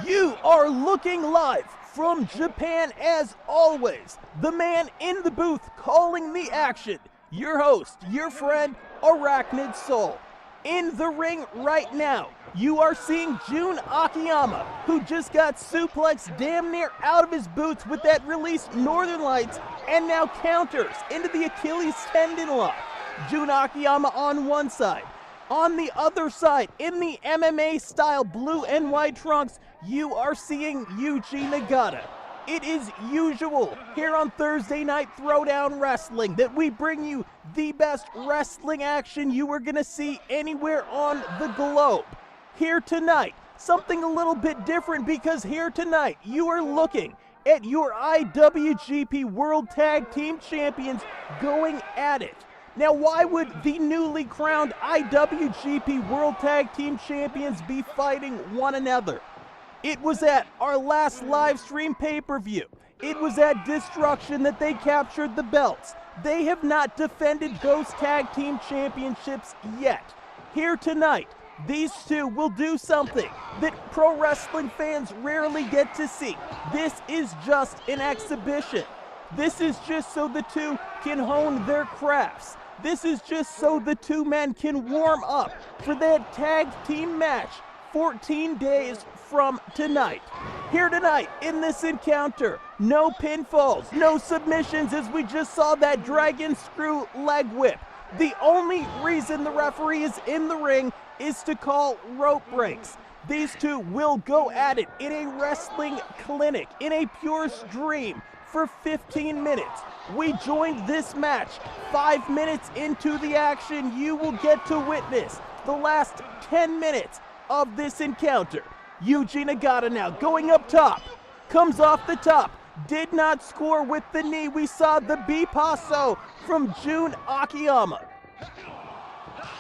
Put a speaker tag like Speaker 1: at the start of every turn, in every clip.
Speaker 1: You are looking live from Japan as always. The man in the booth calling the action. Your host, your friend, Arachnid Soul. In the ring right now, you are seeing Jun Akiyama, who just got suplexed damn near out of his boots with that released Northern Lights and now counters into the Achilles tendon lock. Jun Akiyama on one side. On the other side, in the MMA style blue and white trunks, you are seeing Yuji Nagata. It is usual here on Thursday Night Throwdown Wrestling that we bring you the best wrestling action you are going to see anywhere on the globe. Here tonight, something a little bit different, because here tonight you are looking at your IWGP World Tag Team Champions going at it. Now, why would the newly crowned IWGP World Tag Team Champions be fighting one another? It was at our last live stream pay-per-view. It was at Destruction that they captured the belts. They have not defended those tag team championships yet. Here tonight, these two will do something that pro wrestling fans rarely get to see. This is just an exhibition. This is just so the two can hone their crafts. This is just so the two men can warm up for that tag team match 14 days from tonight. Here tonight in this encounter, no pinfalls, no submissions, as we just saw that dragon screw leg whip. The only reason the referee is in the ring is to call rope breaks. These two will go at it in a wrestling clinic, in a pure stream for 15 minutes. We joined this match 5 minutes into the action. You will get to witness the last 10 minutes of this encounter. Yuji Nagata now going up top, comes off the top, did not score with the knee. We saw the bipasso from Jun Akiyama.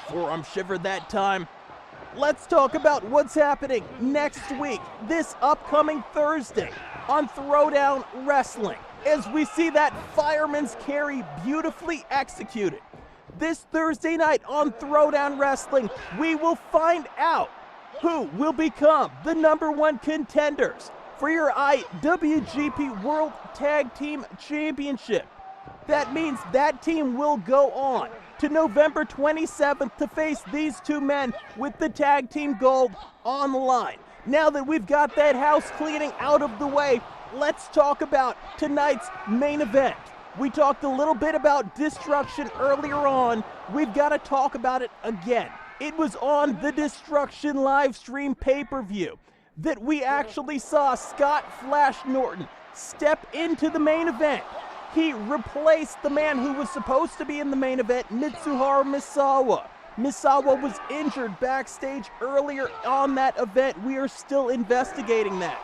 Speaker 1: Forearm shiver that time. Let's talk about what's happening next week, this upcoming Thursday on Throwdown Wrestling, as we see that fireman's carry beautifully executed. This Thursday night on Throwdown Wrestling, we will find out who will become the #1 contenders for your IWGP World Tag Team Championship. That means that team will go on to November 27th to face these two men with the tag team gold on the line. Now that we've got that house cleaning out of the way, let's talk about tonight's main event. We talked a little bit about Destruction earlier on. We've got to talk about it again. It was on the Destruction live stream pay-per-view that we actually saw Scott Flash Norton step into the main event. He replaced the man who was supposed to be in the main event, Mitsuharu Misawa. Misawa was injured backstage earlier on that event. We are still investigating that.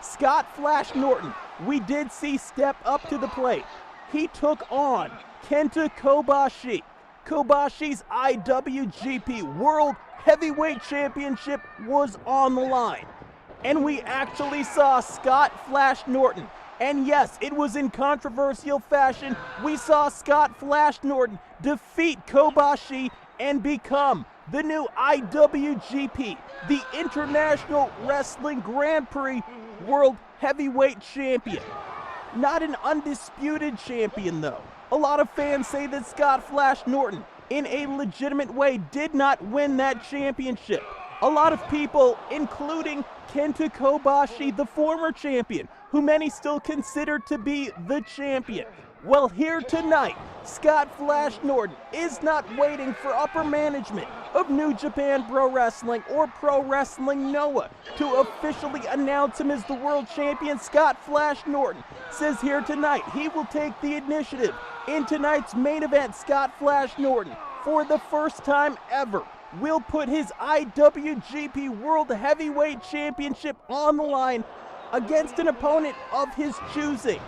Speaker 1: Scott Flash Norton, we did see step up to the plate. He took on Kenta Kobashi. Kobashi's IWGP World Heavyweight Championship was on the line. And we actually saw Scott Flash Norton. And yes, it was in controversial fashion. We saw Scott Flash Norton defeat Kobashi and become the new IWGP, the International Wrestling Grand Prix World Heavyweight Champion. Not an undisputed champion, though. A lot of fans say that Scott Flash Norton, in a legitimate way, did not win that championship. A lot of people, including Kenta Kobashi, the former champion, who many still consider to be the champion. Well, here tonight, Scott Flash Norton is not waiting for upper management of New Japan Pro Wrestling or Pro Wrestling Noah to officially announce him as the world champion. Scott Flash Norton says here tonight he will take the initiative in tonight's main event. Scott Flash Norton, for the first time ever, will put his IWGP World Heavyweight Championship on the line against an opponent of his choosing.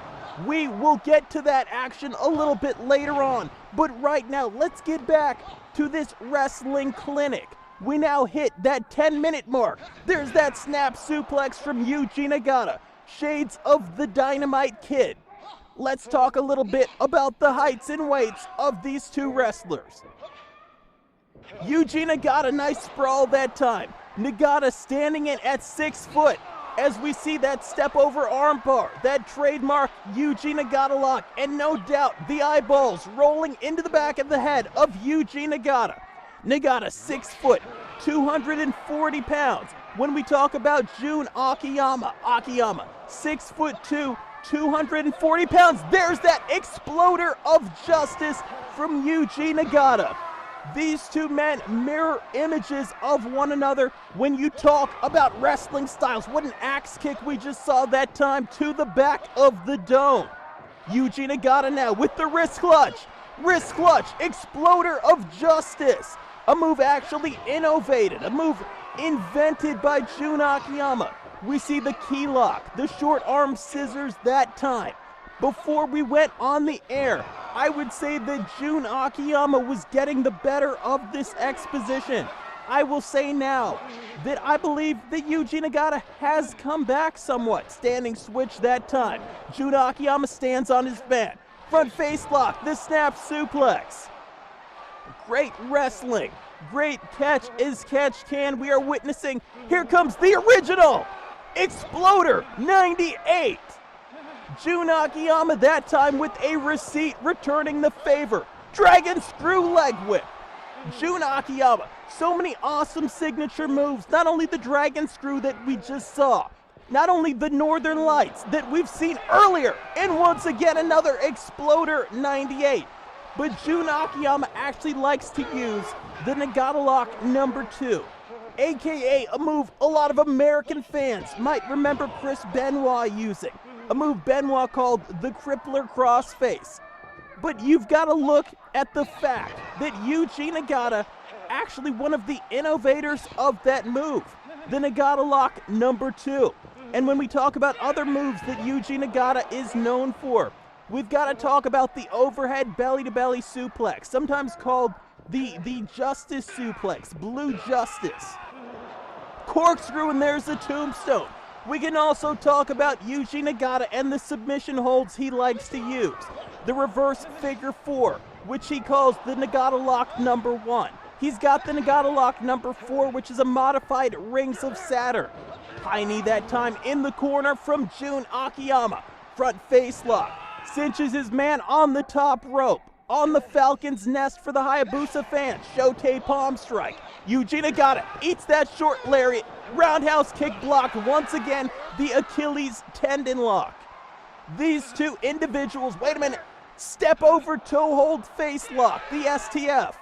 Speaker 1: We will get to that action a little bit later on, but right now let's get back to this wrestling clinic. We now hit that 10-minute mark. There's that snap suplex from Yuji Nagata, shades of the Dynamite Kid. Let's talk a little bit about the heights and weights of these two wrestlers. Yuji Nagata, nice sprawl that time. Nagata standing in at 6 foot. as we see that step over armbar, that trademark Yuji Nagata lock, and no doubt the eyeballs rolling into the back of the head of Yuji Nagata. Nagata, 6 foot, 240 pounds. When we talk about Jun Akiyama, 6 foot 2, 240 pounds. There's that exploder of justice from Yuji Nagata. These two men mirror images of one another when you talk about wrestling styles. What an axe kick we just saw that time to the back of the dome. Yuji Nagata now with the wrist clutch, exploder of justice. A move actually innovated, a move invented by Jun Akiyama. We see the key lock, the short arm scissors that time. Before we went on the air, I would say that Jun Akiyama was getting the better of this exposition. I will say now that I believe that Yuji Nagata has come back somewhat. Standing switch that time. Jun Akiyama stands on his man. Front face lock, the snap suplex. Great wrestling. Great catch as catch can. We are witnessing. Here comes the original Exploder 98. Jun Akiyama that time with a receipt returning the favor. Dragon screw leg whip. Jun Akiyama, so many awesome signature moves. Not only the dragon screw that we just saw, not only the Northern Lights that we've seen earlier, and once again another Exploder 98. But Jun Akiyama actually likes to use the Nagata lock number 2. AKA a move a lot of American fans might remember Chris Benoit using. A move Benoit called the Crippler Crossface. But you've got to look at the fact that Yuji Nagata, actually one of the innovators of that move, the Nagata lock number 2. And when we talk about other moves that Yuji Nagata is known for, we've got to talk about the overhead belly-to-belly suplex, sometimes called the Justice Suplex, Blue Justice. Corkscrew, and there's a tombstone. We can also talk about Yuji Nagata and the submission holds he likes to use. The reverse figure 4, which he calls the Nagata lock number 1. He's got the Nagata lock number 4, which is a modified Rings of Saturn. High knee that time in the corner from Jun Akiyama. Front face lock. Cinches his man on the top rope. On the Falcon's Nest for the Hayabusa fans. Shote palm strike. Yuji Nagata eats that short lariat. Roundhouse kick blocked once again. The Achilles tendon lock. These two individuals, wait a minute, step over toe hold face lock. The STF.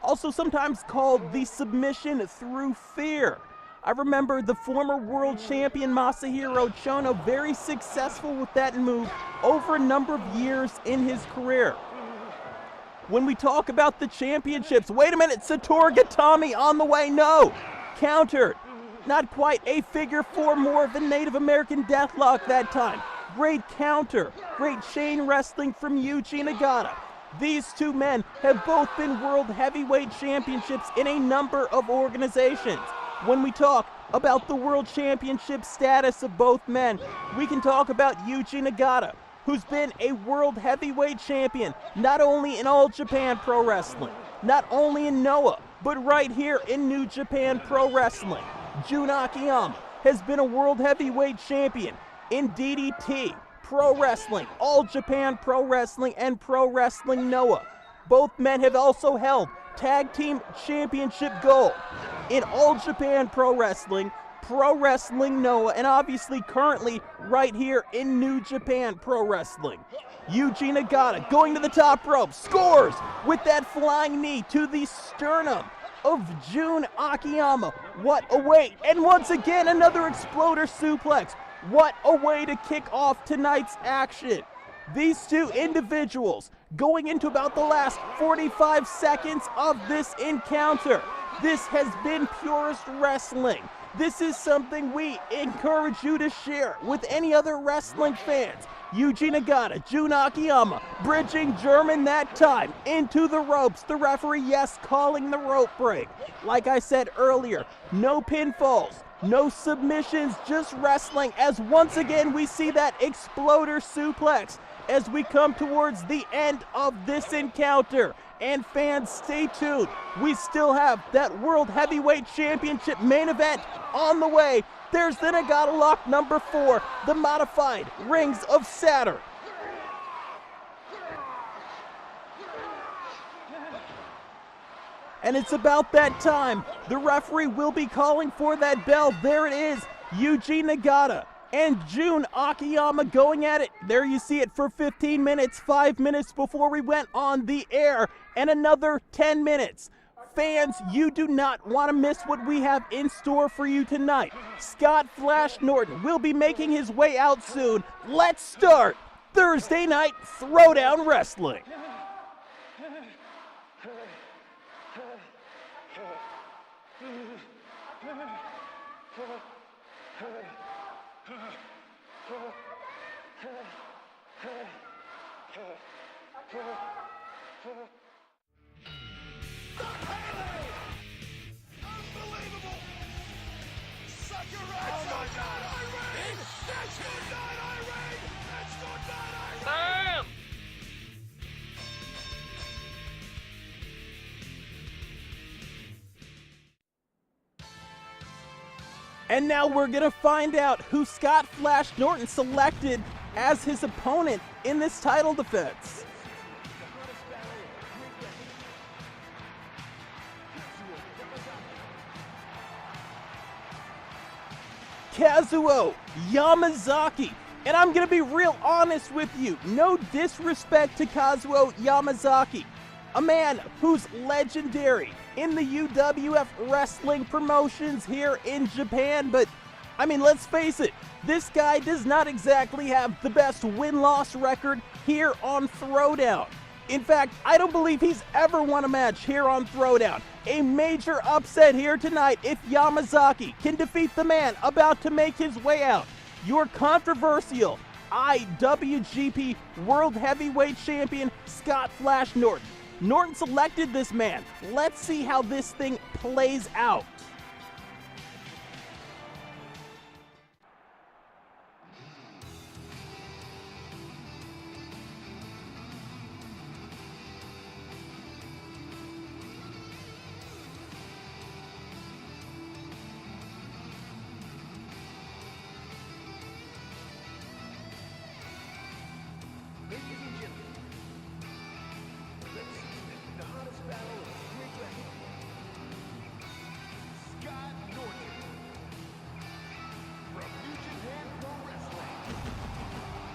Speaker 1: Also sometimes called the submission through fear. I remember the former world champion Masahiro Chono very successful with that move over a number of years in his career. When we talk about the championships, wait a minute, Satoru Gatami on the way, no! Countered. Not quite a figure 4, more of a Native American deathlock that time. Great counter, great chain wrestling from Yuji Nagata. These two men have both been World Heavyweight Championships in a number of organizations. When we talk about the World Championship status of both men, we can talk about Yuji Nagata, who's been a World Heavyweight Champion, not only in All Japan Pro Wrestling, not only in Noah, but right here in New Japan Pro Wrestling. Jun Akiyama has been a World Heavyweight Champion in DDT, Pro Wrestling, All Japan Pro Wrestling, and Pro Wrestling Noah. Both men have also held Tag Team Championship gold in All Japan Pro Wrestling, Pro Wrestling Noah, and obviously currently right here in New Japan Pro Wrestling. Yuji Nagata going to the top rope, scores with that flying knee to the sternum of Jun Akiyama. What a way, and once again another exploder suplex. What a way to kick off tonight's action. These two individuals going into about the last 45 seconds of this encounter. This has been Purist Wrestling. This is something we encourage you to share with any other wrestling fans. Yuji Nagata, Jun Akiyama, bridging German that time into the ropes. The referee, yes, calling the rope break. Like I said earlier, no pinfalls, no submissions, just wrestling as once again we see that exploder suplex. as we come towards the end of this encounter. And fans, stay tuned. We still have that World Heavyweight Championship main event on the way. There's the Nagata Lock number 4, the modified Rings of Saturn. And it's about that time. The referee will be calling for that bell. There it is, Yuji Nagata and Jun Akiyama going at it. There you see it for 15 minutes, 5 minutes before we went on the air, and another 10 minutes. Fans, you do not want to miss what we have in store for you tonight. Scott Flash Norton will be making his way out soon. Let's start Thursday Night Throwdown Wrestling. And now we're going to find out who Scott Flash Norton selected as his opponent in this title defense. Kazuo Yamazaki. And I'm going to be real honest with you. No disrespect to Kazuo Yamazaki, a man who's legendary in the UWF wrestling promotions here in Japan, but I mean, let's face it, this guy does not exactly have the best win-loss record here on Throwdown. In fact, I don't believe he's ever won a match here on Throwdown. A major upset here tonight if Yamazaki can defeat the man about to make his way out, your controversial IWGP World Heavyweight Champion, Scott Flash Norton. Norton selected this man. Let's see how this thing plays out.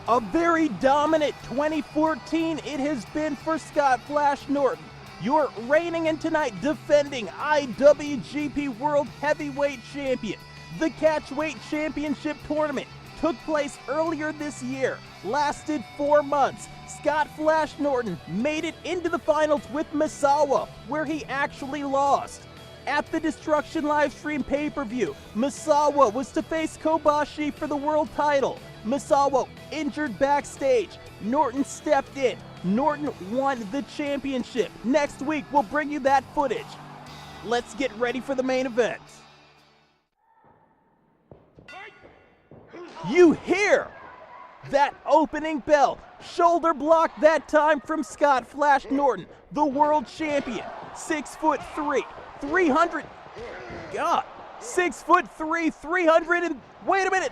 Speaker 1: A very dominant 2014 it has been for Scott Flash Norton. Your reigning and tonight defending IWGP World Heavyweight Champion. The Catchweight Championship Tournament took place earlier this year, lasted 4 months. Scott Flash Norton made it into the finals with Misawa, where he actually lost. At the Destruction Livestream pay-per-view, Misawa was to face Kobashi for the world title. Misawa injured backstage. Norton stepped in. Norton won the championship. Next week, we'll bring you that footage. Let's get ready for the main event. You hear that opening bell. Shoulder block that time from Scott Flash Norton, the world champion. 6'3", 300. God, 6'3", 300 and wait a minute.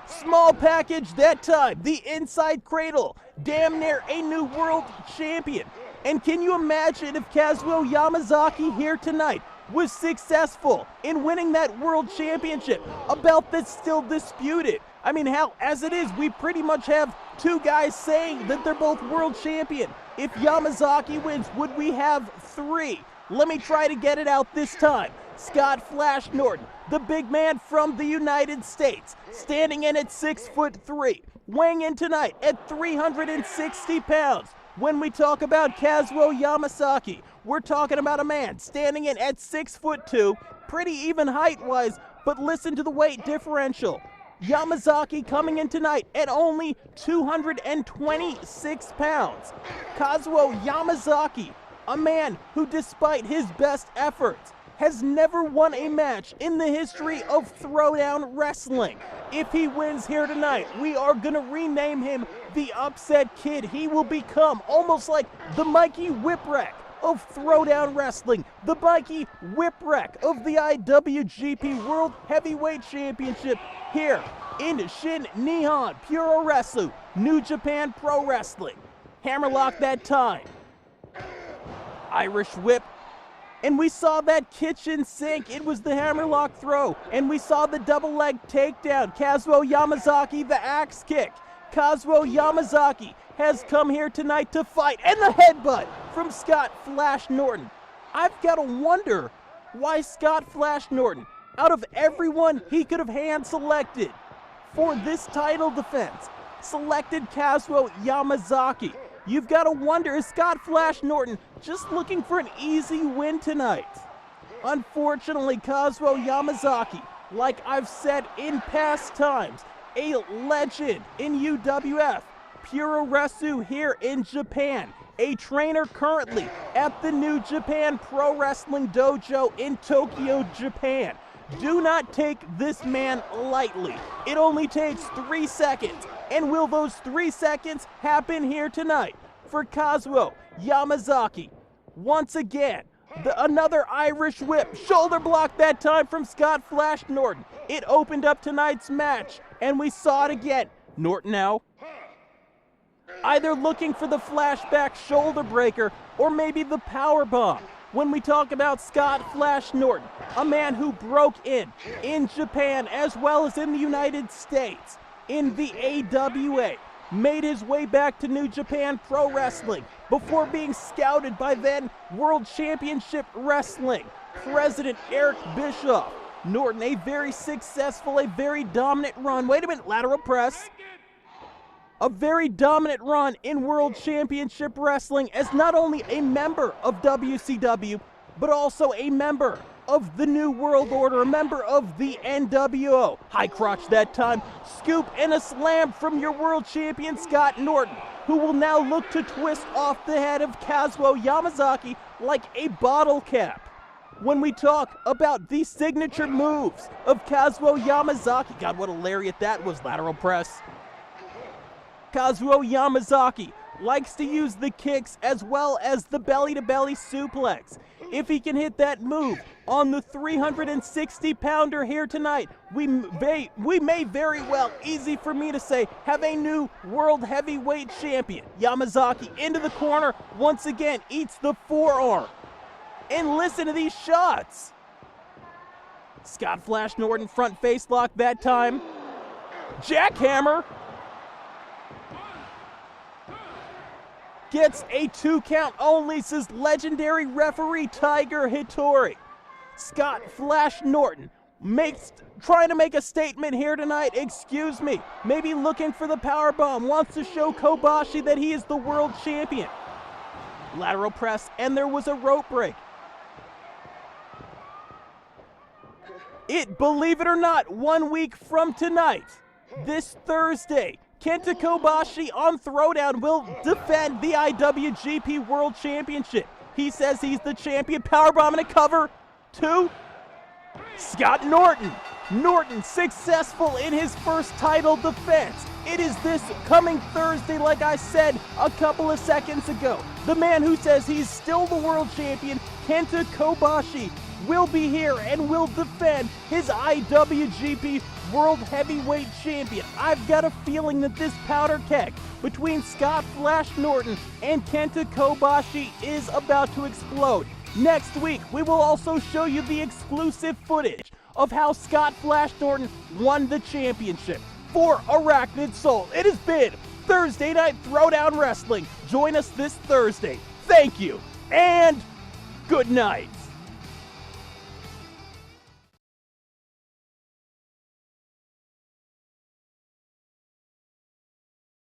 Speaker 1: Small package that time, the inside cradle, damn near a new world champion. And can you imagine if Kazuo Yamazaki here tonight was successful in winning that world championship, a belt that's still disputed? I mean, hell, as it is, we pretty much have two guys saying that they're both world champion. If Yamazaki wins, would we have three? Let me try to get it out this time. Scott Flash Norton, the big man from the United States, standing in at 6'3", weighing in tonight at 360 pounds. When we talk about Kazuo Yamazaki, we're talking about a man standing in at 6'2", pretty even height-wise, but listen to the weight differential. Yamazaki coming in tonight at only 226 pounds. Kazuo Yamazaki, a man who, despite his best efforts, has never won a match in the history of Throwdown Wrestling. If he wins here tonight, we are going to rename him the Upset Kid. He will become almost like the Mikey Whipwreck of Throwdown Wrestling, the Mikey Whipwreck of the IWGP World Heavyweight Championship here in Shin Nihon Puroresu, New Japan Pro Wrestling. Hammerlock that time. Irish whip. And we saw that kitchen sink. It was the hammerlock throw. And we saw the double leg takedown. Kazuo Yamazaki, the axe kick. Kazuo Yamazaki has come here tonight to fight. And the headbutt from Scott Flash Norton. I've got to wonder why Scott Flash Norton, out of everyone he could have hand selected for this title defense, selected Kazuo Yamazaki. You've got to wonder, is Scott Flash Norton just looking for an easy win tonight? Unfortunately, Kazuo Yamazaki, like I've said in past times, a legend in UWF, Puroresu here in Japan, a trainer currently at the New Japan Pro Wrestling Dojo in Tokyo, Japan. Do not take this man lightly. It only takes 3 seconds. And will those 3 seconds happen here tonight for Kazuo Yamazaki? Once again, another Irish whip. Shoulder block that time from Scott Flash Norton. It opened up tonight's match, and we saw it again. Norton now either looking for the flashback shoulder breaker or maybe the power bomb. When we talk about Scott Flash Norton, a man who broke in Japan as well as in the United States, in the AWA, made his way back to New Japan Pro Wrestling before being scouted by then World Championship Wrestling President Eric Bischoff. Norton, a very successful, a very dominant run. Wait a minute, lateral press. A very dominant run in World Championship Wrestling as not only a member of WCW, but also a member of the New World Order, a member of the NWO. High crotch that time. Scoop and a slam from your world champion, Scott Norton, who will now look to twist off the head of Kazuo Yamazaki like a bottle cap. When we talk about the signature moves of Kazuo Yamazaki, God, what a lariat that was, lateral press. Kazuo Yamazaki likes to use the kicks as well as the belly-to-belly suplex. If he can hit that move on the 360-pounder here tonight, we may very well, easy for me to say, have a new World Heavyweight Champion. Yamazaki into the corner, once again, eats the forearm. And listen to these shots. Scott Flash Norton front face lock that time. Jackhammer. Gets a 2 count only, says legendary referee Tiger Hattori. Scott Flash Norton trying to make a statement here tonight, excuse me. Maybe looking for the powerbomb, wants to show Kobashi that he is the world champion. Lateral press, and there was a rope break. Believe it or not, 1 week from tonight, this Thursday, Kenta Kobashi on Throwdown will defend the IWGP World Championship. He says he's the champion. Powerbomb and a cover. 2. Scott Norton. Norton successful in his first title defense. It is this coming Thursday, like I said a couple of seconds ago. The man who says he's still the world champion, Kenta Kobashi, will be here and will defend his IWGP World Heavyweight Champion. I've got a feeling that this powder keg between Scott Flash Norton and Kenta Kobashi is about to explode. Next week, we will also show you the exclusive footage of how Scott Flash Norton won the championship. For Arachnid Soul, it has been Thursday Night Throwdown Wrestling. Join us this Thursday. Thank you, and good night.